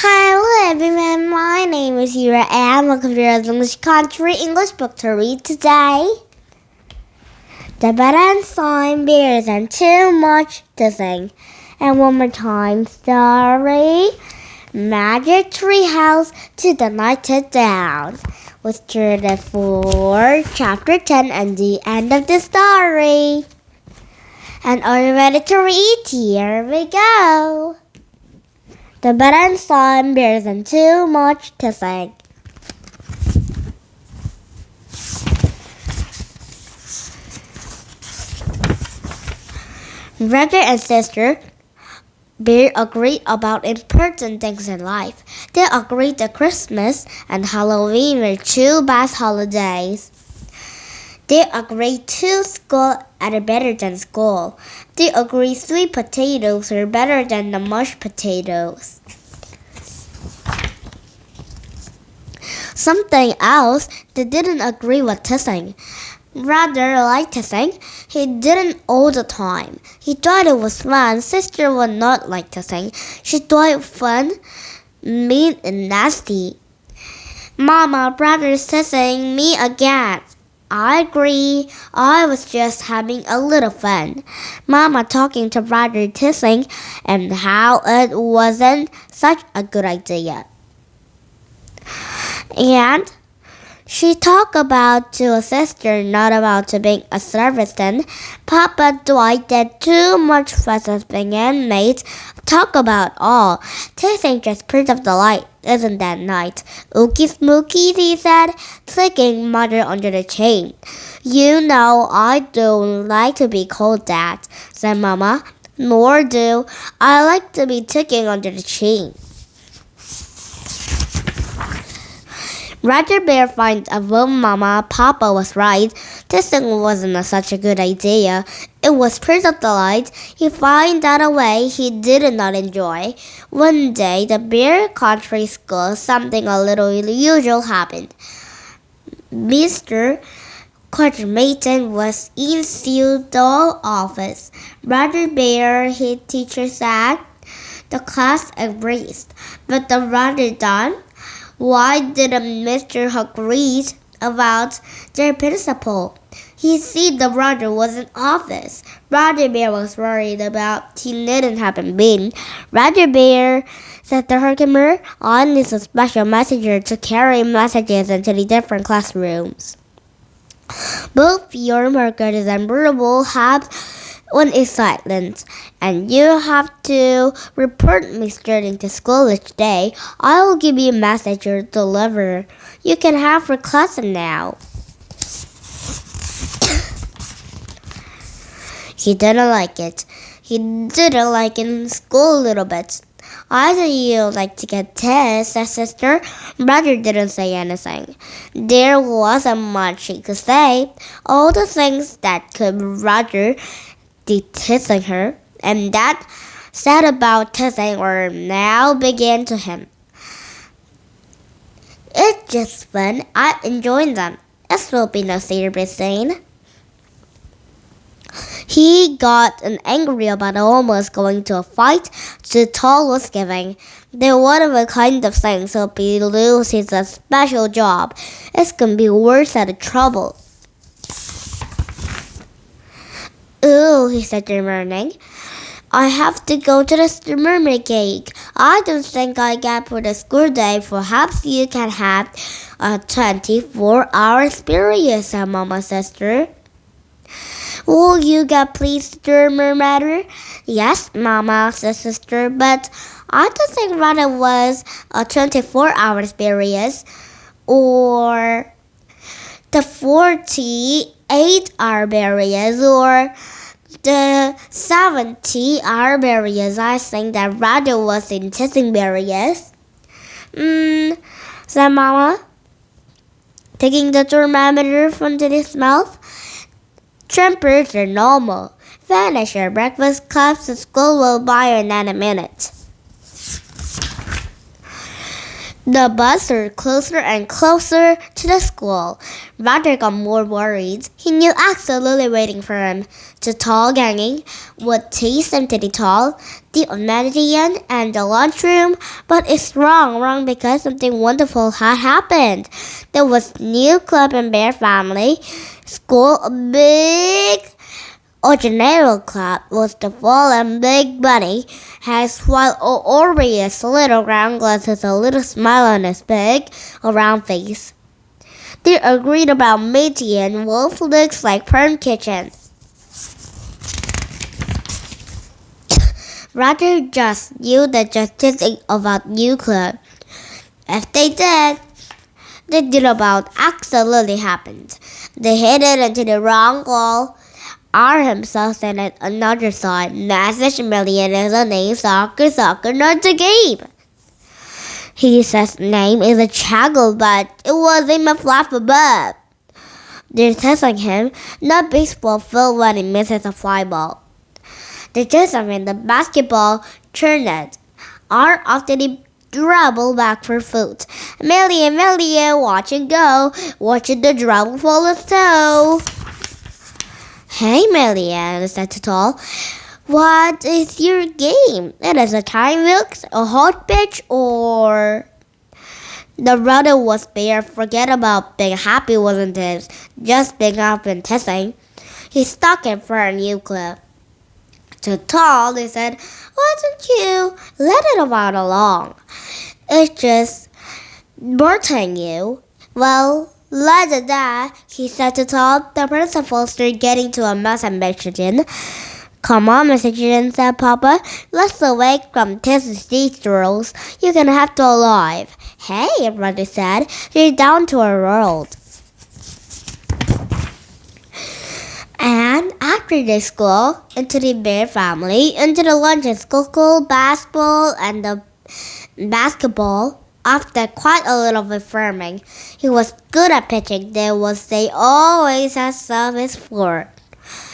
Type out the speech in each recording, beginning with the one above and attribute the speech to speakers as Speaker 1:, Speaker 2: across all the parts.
Speaker 1: Hello everyone, my name is Yura and welcome to your English Country English book to read today. The Berenstain bears and too much to sing. And one more time, story. Magic Treehouse to the Nighted Down. Was chapter 4, chapter 10 and the end of the story. And are you ready to read? Here we go. The Berenstain bears and too much to sing. Brother and sister Bear agreed about important things in life. They agreed that Christmas and Halloween were two best holidays. They agreed to school are better than school. They agreed sweet potatoes were better than the mashed potatoes. Something else they didn't agree with teasing. Brother liked teasing. He didn't all the time. He thought it was fun. Sister would not like teasing. She thought it fun, mean and nasty. Mama, brother's teasing me again. I agree. I was just having a little fun. Mama talking to brother teasing and how it wasn't such a good idea. And she talked about to a sister, not about to being a serviceman. Papa Dwight did too much fuss being and mates talk about all. Teasing just part of the light, isn't that night? Ookie smookies, he said, taking Mother under the chain. You know I don't like to be called that, said Mama. Nor do I like to be taken under the chain. Roger Bear finds out when Papa was right. Teasing wasn't such a good idea. It was part of the light. He found out a way he did not enjoy. One day, the Bear Country School, something a little unusual happened. Mr. Quatermaton was in Theodore's office. Roger Bear, his teacher, said. The class embraced, but the Roger done. Why didn't Mr. agree about their principal? He said the Roger was in office. Roger Bear was worried about he needn't have been. Roger Bear said to Herkimer, I need a special messenger to carry messages into the different classrooms. Both your Mercury and Burble have one is silent, and you have to report me starting to school each day. I will give you a message to deliver. You can have your class now. He didn't like it. He didn't like it in school a little bit. I thought you'd like to get tests, said sister. Brother didn't say anything. There wasn't much he could say. All the things that could Roger did teasing her, and that said about teasing were now began to him. It's just fun. I enjoy them. It will be no serious thing. He got angry about almost going to a fight the toll was giving. They're one of a kind of thing, so he loses a special job. It's gonna be worse than the trouble. Ooh, he said in the morning. I have to go to the mermaid cake. I don't think I get for the school day. Perhaps you can have a 24-hour experience, said Mama's sister. Will you get pleased, matter? Yes, Mama, said sister, but I don't think rather was a 24-hour experience or the 48-hour barriers or the 70-hour barriers. I think that rather was in testing barriers. Said Mama, taking the thermometer from his mouth. Temperature normal. Finish your breakfast cups. The school will buy in a minute. The bus rode closer and closer to the school. Roger got more worried. He knew absolutely waiting for him. The tall ganging would tease him to the tall, the Canadian, and the lunchroom, but it's wrong because something wonderful had happened. There was new club in Bear Family School, a big Original Club was the full and big bunny has while Orbeus little round glasses a little smile on his big round face. They agreed about Mitty and Wolf looks like Perm Kitchen. Roger just knew the statistics about new club. If they did about absolutely happened. They hit it into the wrong goal. R himself said at another side, Message Million is a name, soccer, not a game. He says name is a chaggle, but it wasn't a flap above. They're testing him, not baseball field when he misses a fly ball. They test him in the basketball tournament. R after the dribble back for foot. Million, watch it go, watching the dribble fall a toe. Hey, Millian, said Tall. What is your game? It is a time wilks, a hot pitch, or... The brother was bare. Forget about being happy, wasn't it? Just being up and testing. He stuck it for a new club. To Tall, they said, why don't you let it about along? It's just burning you. Well, let it die, he said to Tall. The principal started getting to a mess and Michigan. Come on, Mr. Jin, said Papa. Let's awake from these rules. You're gonna have to alive. Hey, brother said. You're down to a world. And after the school, into the Bear family, into the lunch and school, basketball, and the basketball. After quite a little affirming, he was good at pitching. They always had service for,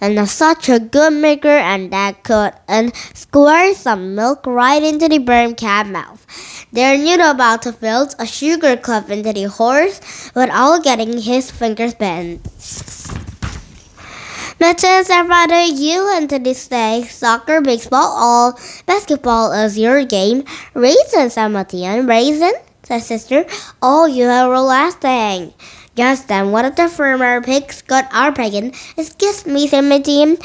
Speaker 1: and such a good maker, and that could and squirt some milk right into the burn cat mouth. They knew about to field a sugar club into the horse without getting his fingers bent. Mitchell said, rather you into this day, soccer, baseball, all basketball is your game. Raisin, said Matthian. Raisin, said sister. Oh, you have a last thing. Just then, one of the former pigs got our pagan. Excuse me, said Matthian.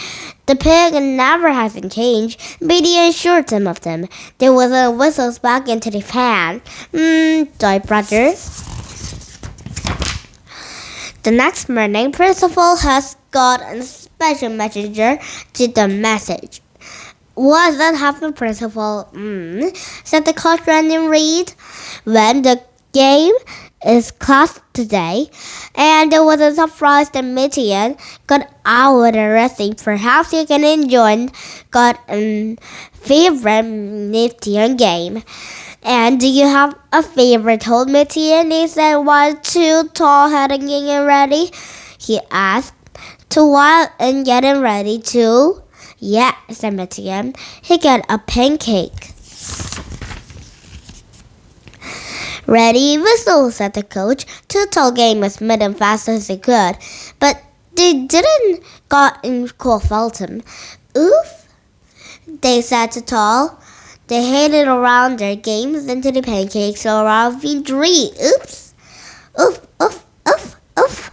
Speaker 1: The pig never hasn't changed. Beatty assured some of them. There was a whistle back into the fan. Joy brother. The next morning, Principal has got a special messenger to the message. Was that half the principal? Said the coach Random Reed. When the game is class today, and there was a surprise that Michigan got out with a resting. Perhaps you can enjoy got a favorite Michigan game. And do you have a favorite? Told Michigan. He said, while too tall heading in ready. He asked, to while and getting ready to? Yeah, said Michigan. He got a pancake. Ready, whistle, said the coach. Too tall game was made him fast as he could. But they didn't got in cool Felton. Oof, they said to Tall. They headed around their games into the pancakes around V3. Oops. Oof, oof, oof, oof.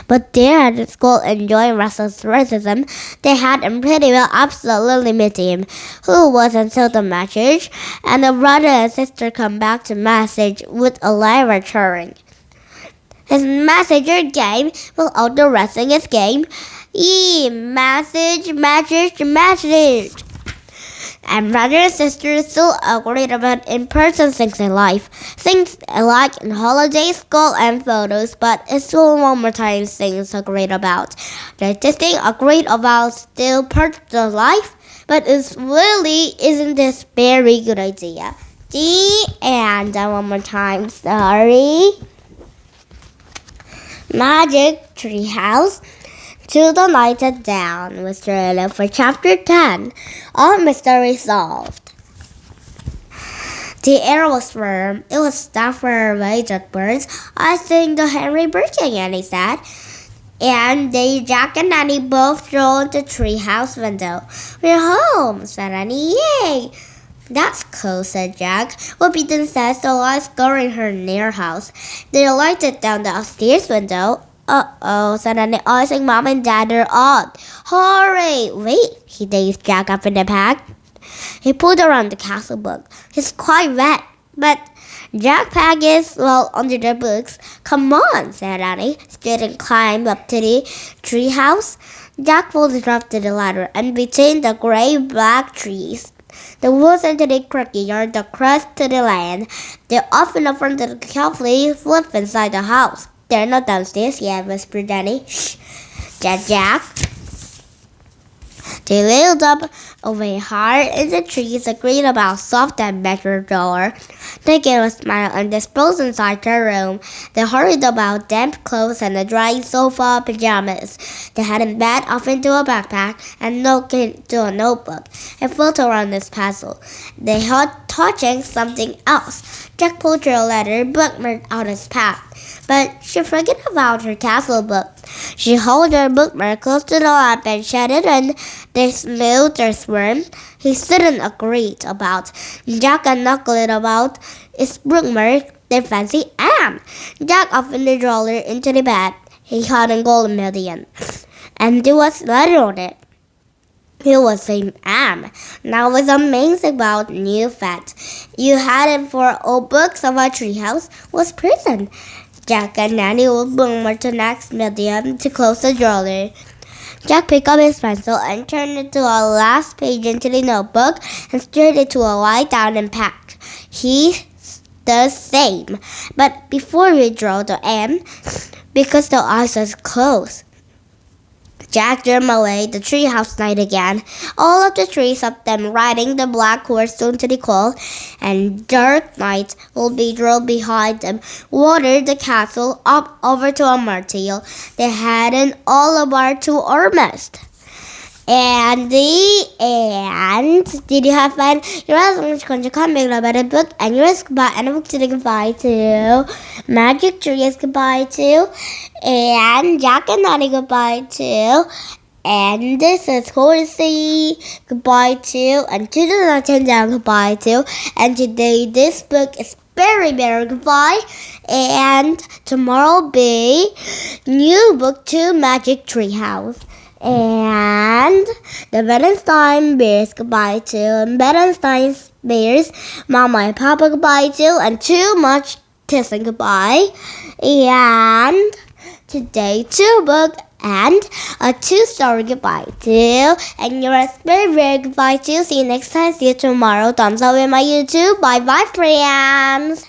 Speaker 1: But there at the school enjoying Russell's racism, they had him pretty well absolutely meeting him, who was until the message, and the brother and sister come back to message with a live returning. His messenger game will out the wrestling his game. Message. And brother and sister still agreed about in-person things in life. Things like in holidays, school, and photos, but it's still one more time things agreed about. The thing agreed about still part of life, but it really isn't this very good idea. And one more time, sorry. Magic Treehouse. To the night at down, Mr. Ella for Chapter 10. All mystery solved. The air was warm. It was time for a rage at birds. I think the Henry Birkin, Annie said. And they, Jack and Annie both rolled the treehouse window. We're home, said Annie. Yay! That's cool, said Jack. Whoopi then says the lights going her near house. They lighted down the upstairs window. Uh-oh, said Annie. I think Mom and Dad are on. Hurry! Wait, he dazed Jack up in the pack. He pulled around the castle book. It's quite wet, but Jack Pack is well under the books. Come on, said Annie. Stood and climbed up to the tree house. Jack folded up to the ladder and between the gray-black trees. The woods into the crackyard, the crest to the land. They often affronted carefully flip inside the house. They're not downstairs yet, whispered Annie. Shh, said Jack. They lived up away high in the trees, agreed about soft and better door. They gave a smile and disposed inside their room. They hurried about damp clothes and a dry sofa pajamas. They had in bed off into a backpack and looked into a notebook. It floated around this puzzle. They had touching something else. Jack pulled her letter bookmarked out his pack, but she forgot about her castle book. She held her bookmark close to the lamp and shut it in. They smoothed their swarm. He didn't agree about. Jack and knuckled about his bookmark. They fancy Anne. Jack opened the drawer into the bed. He had a gold medallion, and there was a letter on it. It was saying Anne. Now was amazing about new facts. You had it for old books of our treehouse was prison. Jack and Nanny would bookmark the next medium to close the drawer. Jack picked up his pencil and turned it to a last page into the notebook and stirred it to a lie down and packed. He the same, but before we draw the M, because the eyes was closed. Jack drew away the treehouse night again. All of the trees of them riding the black horse soon to the cold, and dark night will be drove behind them, watered the castle up over to a martel. They hadn't all about to almost. And the end. Did you have fun? You're welcome to comment about a book, and you're goodbye, and a book to goodbye to Magic Tree is goodbye to, and Jack and Nanny goodbye to, and this is Horsey goodbye to, and to the Nintendo goodbye to, and today this book is very goodbye, and tomorrow will be new book 2 Magic Tree House. And the Berenstain Bears goodbye to, and Berenstain Bears Mama and Papa goodbye to, and too much Teasing goodbye. And today 2 book and a 2 story goodbye to, and you're very goodbye to. See you next time. See you tomorrow. Thumbs up in my YouTube. Bye friends.